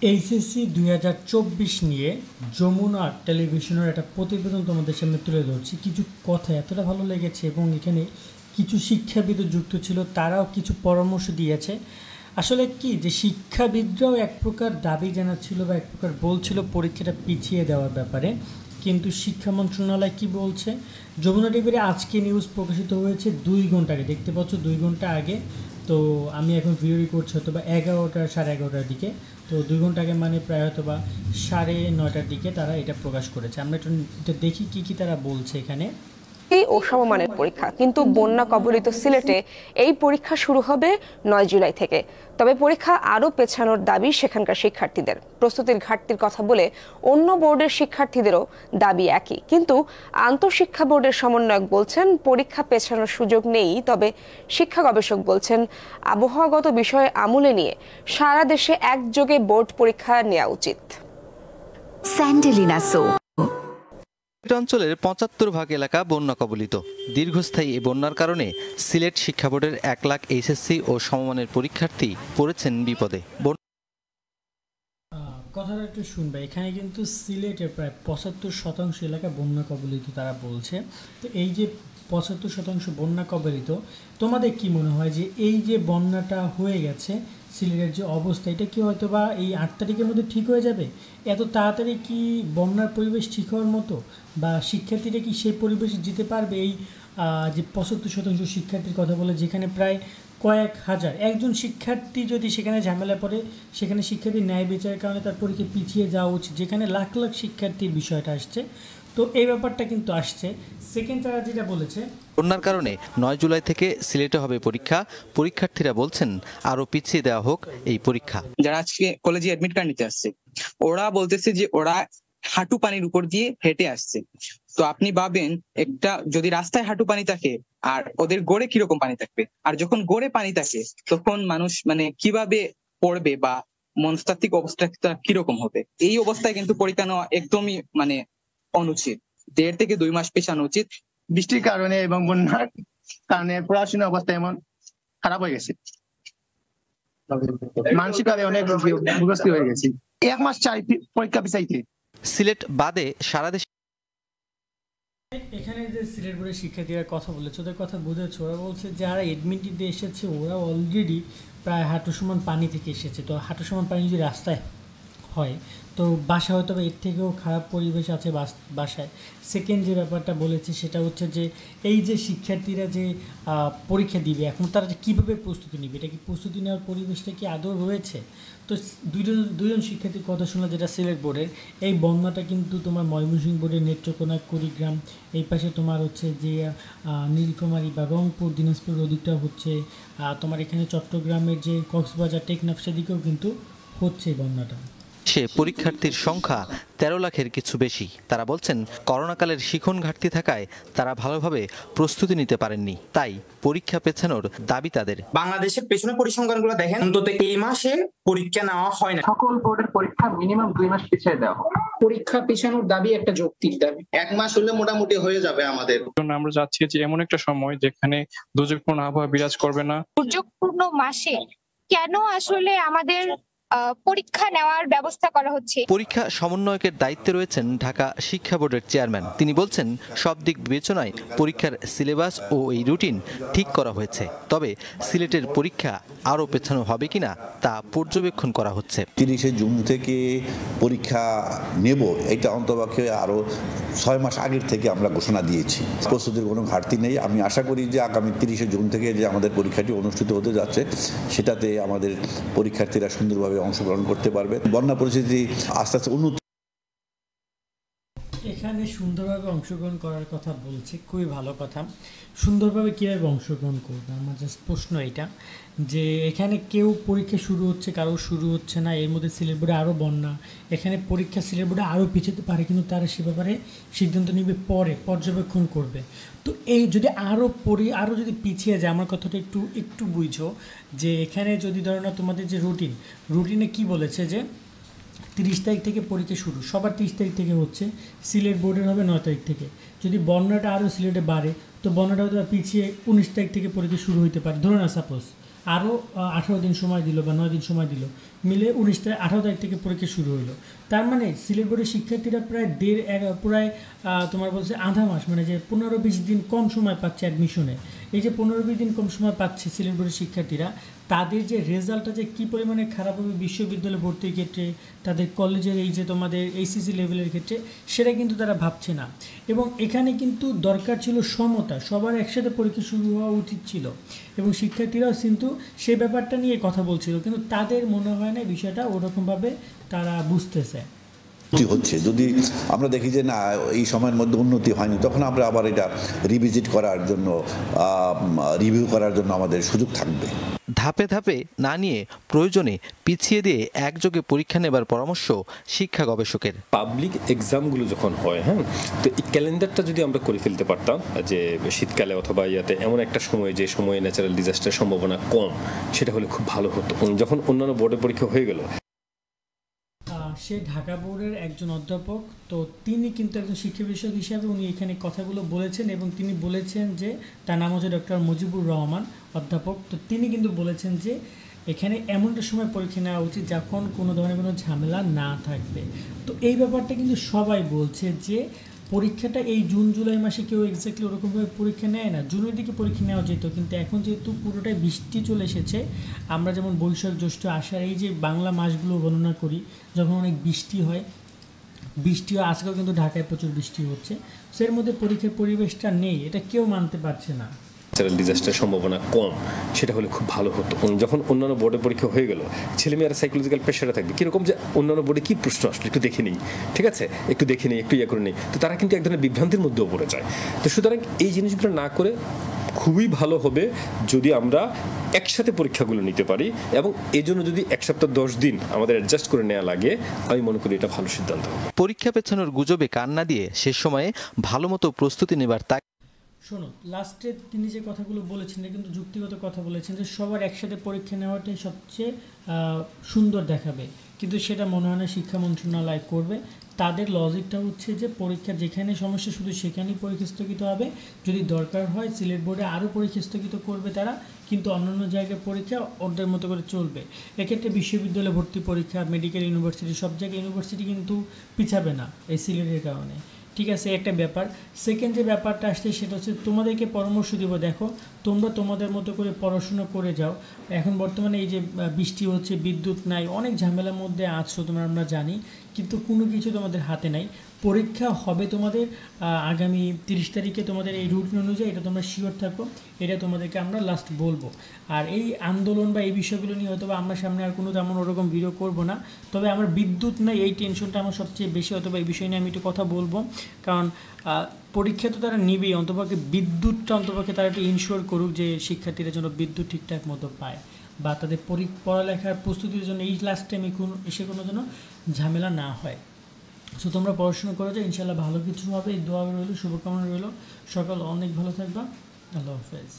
HSC 2024 নিয়ে যমুনা টেলিভিশনের একটা প্রতিবেদন তোমাদের সামনে তুলে ধরছি। কিছু কথা এতটা ভালো লেগেছে এবং এখানে কিছু শিক্ষাবিদও যুক্ত ছিল, তারাও কিছু পরামর্শ দিয়েছে। আসলে কি যে শিক্ষাবিদরাও এক প্রকার দাবি জানাচ্ছিল বা এক প্রকার বলছিল পরীক্ষাটা পিছিয়ে দেওয়ার ব্যাপারে, কিন্তু শিক্ষা মন্ত্রণালয় কি বলছে? যমুনা টিভিতে আজকে নিউজ প্রকাশিত হয়েছে 2 ঘন্টা আগে, দেখতে পাচ্ছ 2 ঘন্টা আগে। তো আমি এখন ভিডিও করছি হয়তো বা 11টা 11:30টার দিকে, তো 2 ঘন্টা আগে মানে প্রায় হয়তো বা 9:30টার দিকে তারা এটা প্রকাশ করেছে। আমরা এটা দেখি কি তারা বলছে এখানে। ও সমমানের পরীক্ষা, কিন্তু বন্যা কবলিত সিলেটে এই পরীক্ষা শুরু হবে 9 জুলাই থেকে। তবে পরীক্ষা আরও পেছানোর দাবি সেখানকার শিক্ষার্থীদের। প্রস্তুতির ঘাটতির কথা বলে অন্য বোর্ডের শিক্ষার্থীদেরও দাবি একই, কিন্তু আন্তঃশিক্ষা বোর্ডের সমন্বয়ক বলছেন পরীক্ষা পেছানোর সুযোগ নেই। তবে শিক্ষা গবেষক বলছেন আবহাওয়াগত বিষয়ে আমলে নিয়ে সারা দেশে একযোগে বোর্ড পরীক্ষা নেওয়া উচিত। অঞ্চলের 75% এলাকা বন্যা কবলিত। দীর্ঘস্থায়ী এই বন্যার কারণে সিলেট শিক্ষা বোর্ডের 1 লাখ এইচএসসি ও সমমানের পরীক্ষার্থী পড়েছেন বিপদে। কথাটা একটু শুনবে, এখানে কিন্তু সিলেটের প্রায় 75% এলাকা বন্যা কবলিত তারা বলছে। তো এই যে 75% বন্যা কবলিত, তোমাদের কি মনে হয় যে এই যে বন্যাটা হয়ে গেছে সিলেটের যে অবস্থা, এটা কি হয়তো বা এই 8 তারিখের মধ্যে ঠিক হয়ে যাবে? এত তাড়াতাড়ি কি বন্যার পরিবেশ ঠিক হওয়ার মতো, বা শিক্ষার্থীরা কি সেই পরিবেশে যেতে পারবে? এই যে 75% শিক্ষার্থীর কথা বলে, যেখানে প্রায় কয়েক হাজার, একজন শিক্ষার্থী যদি সেখানে ঝামেলা পড়ে, সেখানে শিক্ষার্থীর ন্যায় বিচারের কারণে তার পরীক্ষা পিছিয়ে যাওয়া উচিত, যেখানে লাখ লাখ শিক্ষার্থীর বিষয়টা আসছে। তো এই ব্যাপারটা কিন্তু আসছে। সেকেন্ড তারা যেটা বলেছে, বন্যার কারণে 9 জুলাই থেকে সিলেটে হবে পরীক্ষা। পরীক্ষার্থীরা বলছেন আরো পিছিয়ে দেওয়া হোক এই পরীক্ষা। যারা আজকে কলেজে অ্যাডমিট কার্ড নিতে আসছে, ওরা বলতেছে যে ওরা হাঁটু পানির উপর দিয়ে হেঁটে আসছে। তো আপনি ভাবেন, একটা যদি রাস্তায় হাঁটু পানি থাকে আর ওদের গড়ে কিরকম পানি থাকবে, আর যখন গড়ে পানি থাকে তখন মানুষ মানে কিভাবে পড়বে বা মনস্তাত্ত্বিক অবস্থা কিরকম হবে? এই অবস্থায় কিন্তু পরীক্ষা নেওয়া একদমই মানে অনুচিত। 1.5 থেকে 2 মাস পেছানো উচিত। বৃষ্টির কারণে এবং বন্যার কারণে পড়াশোনার অবস্থা এমন খারাপ হয়ে গেছে, মানসিকভাবে অনেক বিপর্যস্ত হয়ে গেছে। 1 মাস চাই পরীক্ষা পিছাইতে। সিলেট বাদে সারা দেশে এখানে যে সিলেট বোর্ডের শিক্ষার্থীরা কথা বলেছে, ওদের কথা বুঝেছে। ওরা বলছে যারা এডমিট দিতে এসেছে ওরা অলরেডি প্রায় হাঁটু সমান পানি থেকে এসেছে। তো হাঁটু সমান পানি যদি রাস্তায় হয়, তো বাসা হয়তো এর থেকেও খারাপ পরিবেশ আছে বাসায়। সেকেন্ড যে ব্যাপারটা বলেছে সেটা হচ্ছে যে এই যে শিক্ষার্থীরা যে পরীক্ষা দিবে, এখন তারা কীভাবে প্রস্তুতি নেবে, এটা কি প্রস্তুতি নেওয়ার পরিবেশটা কি আদৌ রয়েছে? তো দুজন শিক্ষার্থীর কথা শুনলে, যেটা সিলেট বোর্ডের, এই বন্যাটা কিন্তু তোমার ময়মনসিংহ বোর্ডের নেত্রকোনা, কুড়িগ্রাম, এই পাশে তোমার হচ্ছে যে নীলফামারী বা রংপুর, দিনাজপুর ওদিকটা হচ্ছে, তোমার এখানে চট্টগ্রামের যে কক্সবাজার, টেকনাফ, সেদিকেও কিন্তু হচ্ছে এই বন্যাটা। সে পরীক্ষার্থীর সংখ্যা 13 লাখের কিছু বেশি। তারা বলছেন করোনাকালের শিখন ঘাটতি থাকায় তারা ভালোভাবে প্রস্তুতি নিতে পারেননি, তাই পরীক্ষা পেছানোর দাবি তাদের। বাংলাদেশের পেছনে পরিসংখ্যানগুলো দেখেন, অন্তত এই মাসে পরীক্ষা নেওয়া হয় না। সকল বোর্ডের পরীক্ষা মিনিমাম 2 মাস পিছিয়ে দেওয়া হয়। পরীক্ষা পেছানোর দাবি একটা যৌক্তিক দাবি। 1 মাস হলে মোটামুটি হয়ে যাবে আমাদের। আমরা চাচ্ছি যে এমন একটা সময় যেখানে দুর্যোগপূর্ণ আবহাওয়া বিরাজ করবে না। দুর্যোগপূর্ণ মাসে কেন আসলে আমাদের পরীক্ষা নেওয়ার ব্যবস্থা করা হচ্ছে? পরীক্ষা সমন্বয়কের দায়িত্বে রয়েছেন ঢাকা শিক্ষা বোর্ডের চেয়ারম্যান। তিনি বলছেন সব দিক বিবেচনায় পরীক্ষার সিলেবাস ও এই রুটিন ঠিক করা হয়েছে। তবে সিলেটের পরীক্ষা আরও পেছানো হবে কিনা তা পর্যবেক্ষণ করা হচ্ছে। 30শে জুন থেকে পরীক্ষা নেব, এটা অন্তপক্ষে আরও 6 মাস আগের থেকে আমরা ঘোষণা দিয়েছি। প্রস্তুতির কোনো ঘাটতি নেই। আমি আশা করি যে আগামী 30শে জুন থেকে যে আমাদের পরীক্ষাটি অনুষ্ঠিত হতে যাচ্ছে, সেটাতে আমাদের পরীক্ষার্থীরা সুন্দরভাবে অংশগ্রহণ করতে পারবে। বন্যা পরিস্থিতি আস্তে আস্তে উন্নত। এখানে সুন্দরভাবে অংশগ্রহণ করার কথা বলছে, খুবই ভালো কথা। সুন্দরভাবে কীভাবে অংশগ্রহণ করবে, আমার জাস্ট প্রশ্ন এটা, যে এখানে কেউ পরীক্ষা শুরু হচ্ছে, কারো শুরু হচ্ছে না। এর মধ্যে সিলেট বোর্ডে আরও বন্যা, এখানে পরীক্ষা সিলেট বোর্ডে আরও পিছাতে পারে, কিন্তু তারা সে ব্যাপারে সিদ্ধান্ত নেবে পরে, পর্যবেক্ষণ করবে। তো এই যদি আরও যদি পিছিয়ে যায়, আমার কথাটা একটু বুঝো, যে এখানে যদি ধরো না তোমাদের যে রুটিনে কি বলেছে যে 30 তারিখ থেকে পরীক্ষা শুরু, সবার 30 তারিখ থেকে হচ্ছে, সিলেট বোর্ডের হবে 9 তারিখ থেকে। যদি বন্যাটা আরও সিলেটে বাড়ে, তো বন্যাটা হয়তো পিছিয়ে 19 তারিখ থেকে পরীক্ষা শুরু হতে পারে, ধরো না সাপোজ। আরও 18 দিন সময় দিল বা 9 দিন সময় দিল, মিলে 18 তারিখ থেকে পরীক্ষা শুরু হলো। তার মানে সিলেট বোর্ডের শিক্ষার্থীরা প্রায় তোমার বলছে আধা মাস, মানে যে 15-20 দিন কম সময় পাচ্ছে অ্যাডমিশনে। এই যে 15-20 দিন কম সময় পাচ্ছে সিলেট বোর্ডের শিক্ষার্থীরা, তাদের যে রেজাল্টটা যে কী পরিমাণে খারাপ হবে বিশ্ববিদ্যালয়ে ভর্তির ক্ষেত্রে, তাদের কলেজের এই যে তোমাদের এইচএসসি লেভেলের ক্ষেত্রে, সেটা কিন্তু তারা ভাবছে না। এবং এখানে কিন্তু দরকার ছিল সমতা, সবার একসাথে পরীক্ষা শুরু হওয়া উচিত ছিল, এবং শিক্ষার্থীরাও কিন্তু সেই ব্যাপারটা নিয়ে কথা বলছিল, কিন্তু তাদের মনে হয় না বিষয়টা ওরকমভাবে তারা বুঝতেছে। হচ্ছে যদি আমরা দেখি যে না এই সময়ের মধ্যে উন্নতি হয়নি, তখন আমরা আবার এটা রিভিজিট করার জন্য, রিভিউ করার জন্য আমাদের সুযোগ থাকবে। ধাপে ধাপে না নিয়ে প্রয়োজনে পিছিয়ে দিয়ে একযোগে পরীক্ষা নেবার পরামর্শ শিক্ষা গবেষকের। পাবলিক এক্সামগুলো যখন হয়, হ্যাঁ, তো এই ক্যালেন্ডারটা যদি আমরা করে ফেলতে পারতাম যে শীতকালে অথবা ইয়াতে এমন একটা সময় যে সময়ে ন্যাচারাল ডিজাস্টারের সম্ভাবনা কম, সেটা হলে খুব ভালো হতো। যখন অন্যান্য বোর্ডের পরীক্ষা হয়ে গেল, সে ঢাকা বোর্ডের একজন অধ্যাপক, তো তিনি কিন্তু একজন শিক্ষা বিষয়ক হিসাবে উনি এখানে কথাগুলো বলেছেন, এবং তিনি বলেছেন যে তার নাম হচ্ছে ডক্টর মুজিবুর রহমান অধ্যাপক। তো তিনি কিন্তু বলেছেন যে এখানে এমন একটা সময় পরীক্ষা নেওয়া উচিত যখন কোনো ধরনের কোনো ঝামেলা না থাকবে। তো এই ব্যাপারটা কিন্তু সবাই বলছে যে পরীক্ষাটা এই জুন জুলাই মাসে কেউ এক্স্যাক্টলি ওরকমভাবে পরীক্ষা নেয় না, জুনের দিকে পরীক্ষা নেওয়া যেত, কিন্তু এখন যেহেতু পুরোটাই বৃষ্টি চলে এসেছে, আমরা যেমন বৈশাখ জ্যৈষ্ঠ আষাঢ় এই যে বাংলা মাসগুলো গণনা করি, যখন অনেক বৃষ্টি হয়, আজকেও কিন্তু ঢাকায় প্রচুর বৃষ্টি হচ্ছে, এর মধ্যে পরীক্ষার পরিবেশটা নেই, এটা কেউ মানতে পারছে না। ন্যাচারাল ডিজাস্টারের সম্ভাবনা কম, সেটা হলে খুব ভালো হতো। যখন অন্যান্য বোর্ডের পরীক্ষা হয়ে গেল, ছেলেমেয়েরা সাইকোলজিক্যাল প্রেশারে থাকবে, কীরকম যে অন্যান্য বোর্ডে কী প্রশ্ন আসলে একটু দেখে নিই, ঠিক আছে, একটু দেখে নিই, একটু ইয়ে করে নিই, তো তারা কিন্তু এক ধরনের বিভ্রান্তির মধ্যেও পড়ে যায়। তো সুতরাং এই জিনিসগুলো না করে খুবই ভালো হবে যদি আমরা একসাথে পরীক্ষাগুলো নিতে পারি, এবং এই জন্য যদি 1 সপ্তাহ 10 দিন আমাদের অ্যাডজাস্ট করে নেওয়া লাগে, আমি মনে করি এটা ভালো সিদ্ধান্ত হবে। পরীক্ষা পেছানোর গুজবে কান না দিয়ে শেষ সময়ে ভালো মতো প্রস্তুতি নেবার তাক। শোনো, লাস্টে তিনি যে কথাগুলো বলেছেন এটা কিন্তু যুক্তিগত কথা বলেছেন, যে সবার একসাথে পরীক্ষা নেওয়াটাই সবচেয়ে সুন্দর দেখাবে, কিন্তু সেটা মনে হয় না শিক্ষা মন্ত্রণালয় করবে। তাদের লজিকটা হচ্ছে যে পরীক্ষা যেখানে সমস্যা শুধু সেখানেই পরীক্ষা স্থগিত হবে, যদি দরকার হয় সিলেট বোর্ডে আরও পরীক্ষা স্থগিত করবে তারা, কিন্তু অন্যান্য জায়গায় পরীক্ষা ওদের মতো করে চলবে। এক্ষেত্রে বিশ্ববিদ্যালয় ভর্তি পরীক্ষা, মেডিকেল ইউনিভার্সিটি, সব জায়গায় ইউনিভার্সিটি কিন্তু পিছাবে না এই সিলেটের কারণে, ঠিক আছে, একটা ব্যাপার। সেকেন্ড যে ব্যাপারটা আসছে সেটা হচ্ছে তোমাদেরকে পরামর্শ দিব, দেখো তোমরা তোমাদের মতো করে পড়াশুনো করে যাও। এখন বর্তমানে এই যে বৃষ্টি হচ্ছে, বিদ্যুৎ নাই, অনেক ঝামেলার মধ্যে আছো তোমরা, আমরা জানি, কিন্তু কোনো কিছু তোমাদের হাতে নাই। পরীক্ষা হবে তোমাদের আগামী 30 তারিখে, তোমাদের এই রুটিন অনুযায়ী, এটা তোমরা শিওর থাকো, এটা তোমাদেরকে আমরা লাস্ট বলবো। আর এই আন্দোলন বা এই বিষয়গুলো নিয়ে হয়তো আমরা সামনে আর কোনো তেমন ওরকম ভিডিও করব না, তবে আমার বিদ্যুৎ নেই এই টেনশনটা আমার সবচেয়ে বেশি, অথবা এই বিষয় নিয়ে আমি একটু কথা বলবো, কারণ পরীক্ষা তো তারা নিবেই, অন্তপক্ষে বিদ্যুৎটা অন্তপক্ষে তারা একটু ইনশিওর করুক যে শিক্ষার্থীরা যেন বিদ্যুৎ ঠিকঠাক মতো পায়, বা তাদের পড়ালেখার প্রস্তুতির জন্য এই লাস্ট টাইমে এসে কোনো যেন ঝামেলা না হয়। সো তোমরা পড়াশোনা করে যাও, ইনশাল্লাহ ভালো কিছু হবে, এই দোয়া রইল, শুভকামনা রইল, সকাল অনেক ভালো থাকবা, আল্লাহ হাফেজ।